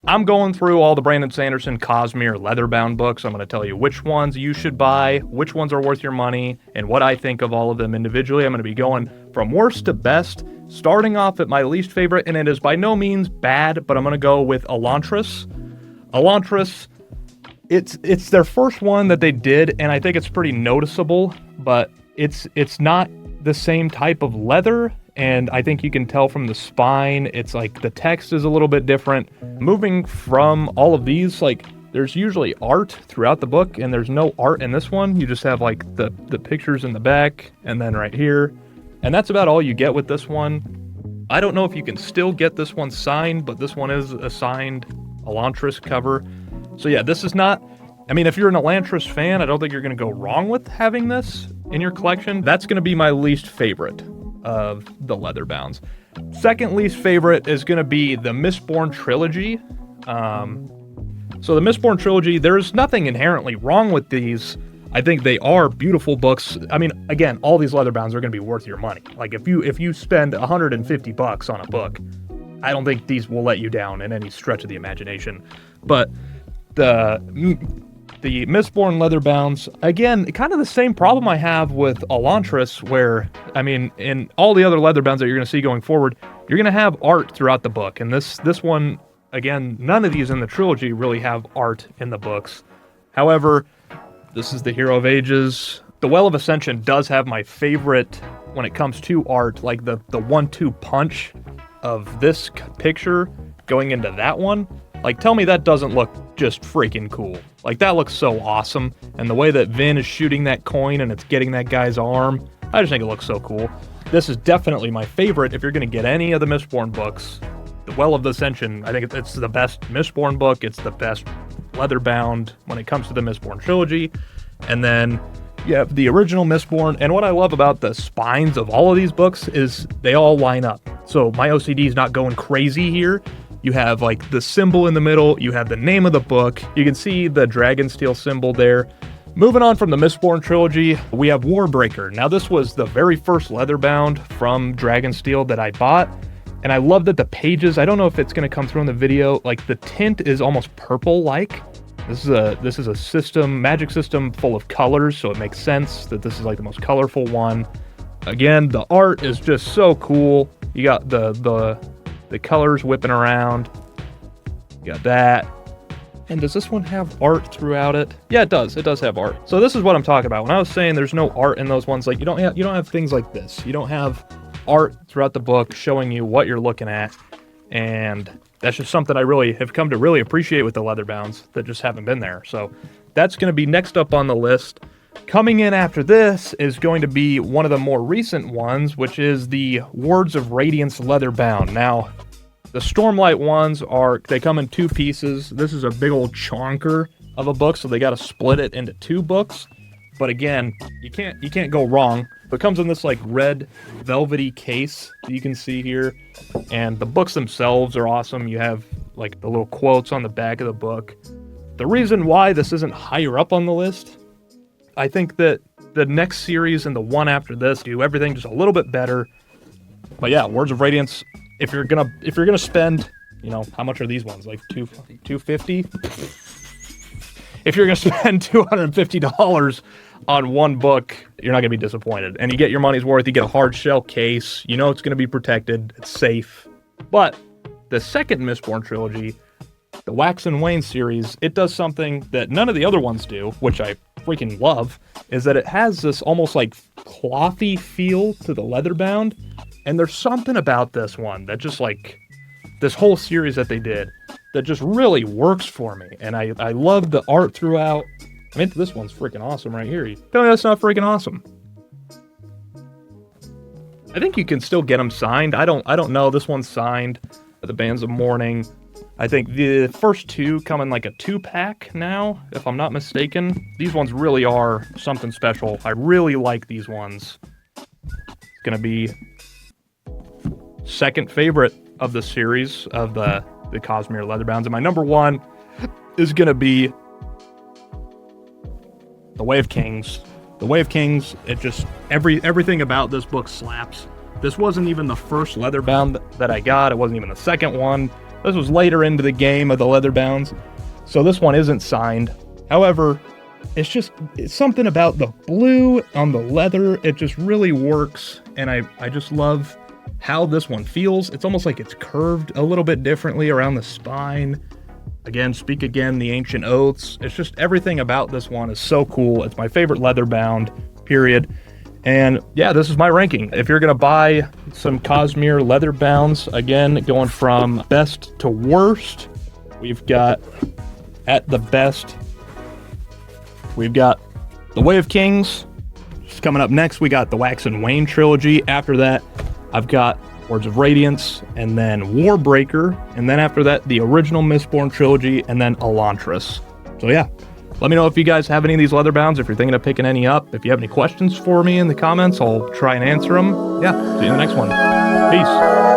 I'm going through all the Brandon Sanderson Cosmere Leatherbound books. I'm going to tell you which ones you should buy, which ones are worth your money, and what I think of all of them individually. I'm going to be going from worst to best, starting off at my least favorite, and it is by no means bad, but I'm going to go with Elantris. Elantris, it's their first one that they did, and I think it's pretty noticeable, but it's not the same type of leather, and I think you can tell from the spine, it's like the text is a little bit different. Moving from all of these, like there's usually art throughout the book, and there's no art in this one. You just have like the pictures in the back, and then right here, and that's about all you get with this one. I don't know if you can still get this one signed, but this one is a signed Elantris cover. So yeah, this is not, I mean, if you're an Elantris fan, I don't think you're going to go wrong with having this in your collection. That's going to be my least favorite of the Leatherbounds. Second least favorite is going to be the Mistborn trilogy. So the Mistborn trilogy, there's nothing inherently wrong with these. I think they are beautiful books. I mean, again, all these Leatherbounds are going to be worth your money. Like if you spend $150 on a book, I don't think these will let you down in any stretch of the imagination. But the Mistborn Leatherbounds, again, kind of the same problem I have with Elantris, where, I mean, in all the other Leatherbounds that you're going to see going forward, you're going to have art throughout the book. And this one, again, none of these in the trilogy really have art in the books. However, this is the Hero of Ages. The Well of Ascension does have my favorite when it comes to art, like the 1-2 punch of this picture going into that one. Like, tell me that doesn't look just freaking cool. Like, that looks so awesome. And the way that Vin is shooting that coin and it's getting that guy's arm, I just think it looks so cool. This is definitely my favorite if you're going to get any of the Mistborn books. The Well of the Ascension, I think it's the best Mistborn book. It's the best Leatherbound when it comes to the Mistborn trilogy. And then you have the original Mistborn. And what I love about the spines of all of these books is they all line up. So my OCD is not going crazy here. You have like the symbol in the middle, you have the name of the book, you can see the Dragonsteel symbol there. Moving on from the Mistborn trilogy, we have Warbreaker. Now this was the very first Leatherbound from Dragonsteel that I bought, and I love that the pages, I don't know if it's going to come through in the video, like the tint is almost purple-like. This is a system, magic system full of colors, so it makes sense that this is like the most colorful one. Again, the art is just so cool. You got the colors whipping around. You got that. And does this one have art throughout it? Yeah, it does. It does have art. So this is what I'm talking about. When I was saying there's no art in those ones, like you don't have things like this. You don't have art throughout the book showing you what you're looking at. And that's just something I really have come to really appreciate with the Leatherbounds that just haven't been there. So that's going to be next up on the list. Coming in after this is going to be one of the more recent ones, which is the Words of Radiance Leatherbound. Now, the Stormlight ones they come in two pieces. This is a big old chonker of a book, so they got to split it into two books. But again, you can't go wrong. It comes in this like red velvety case that you can see here, and the books themselves are awesome. You have like the little quotes on the back of the book. The reason why this isn't higher up on the list, I think that the next series and the one after this do everything just a little bit better. But yeah, Words of Radiance, if you're gonna spend, you know, how much are these ones? Like $250? If you're gonna spend $250 on one book, you're not gonna be disappointed. And you get your money's worth, you get a hard shell case, you know it's gonna be protected, it's safe. But the second Mistborn trilogy, the Wax and Wane series, it does something that none of the other ones do, which I freaking love, is that it has this almost like clothy feel to the Leatherbound. And there's something about this one that just like, this whole series that they did, that just really works for me. And I love the art throughout. I mean, this one's freaking awesome right here. Tell me that's not freaking awesome. I think you can still get them signed. I don't know. This one's signed. The Bands of Mourning. I think the first two come in like a 2-pack now, if I'm not mistaken. These ones really are something special. I really like these ones. It's gonna be second favorite of the series of the Cosmere Leatherbounds. And my number one is gonna be The Way of Kings. The Way of Kings, it just, everything about this book slaps. This wasn't even the first Leatherbound that I got. It wasn't even the second one. This was later into the game of the Leatherbounds, so this one isn't signed. However, it's something about the blue on the leather. It just really works, and I just love how this one feels. It's almost like it's curved a little bit differently around the spine. Again, speak again, the ancient oaths. It's just everything about this one is so cool. It's my favorite Leatherbound, period. And yeah, this is my ranking. If you're gonna buy some Cosmere Leatherbounds, again, going from best to worst, we've got at the best, we've got the Way of Kings. Just coming up next, we got the Wax and Wane trilogy. After that, I've got Words of Radiance, and then Warbreaker, and then after that, the original Mistborn trilogy, and then Elantris. So yeah, let me know if you guys have any of these Leatherbounds, if you're thinking of picking any up. If you have any questions for me in the comments, I'll try and answer them. Yeah, see you in the next one. Peace.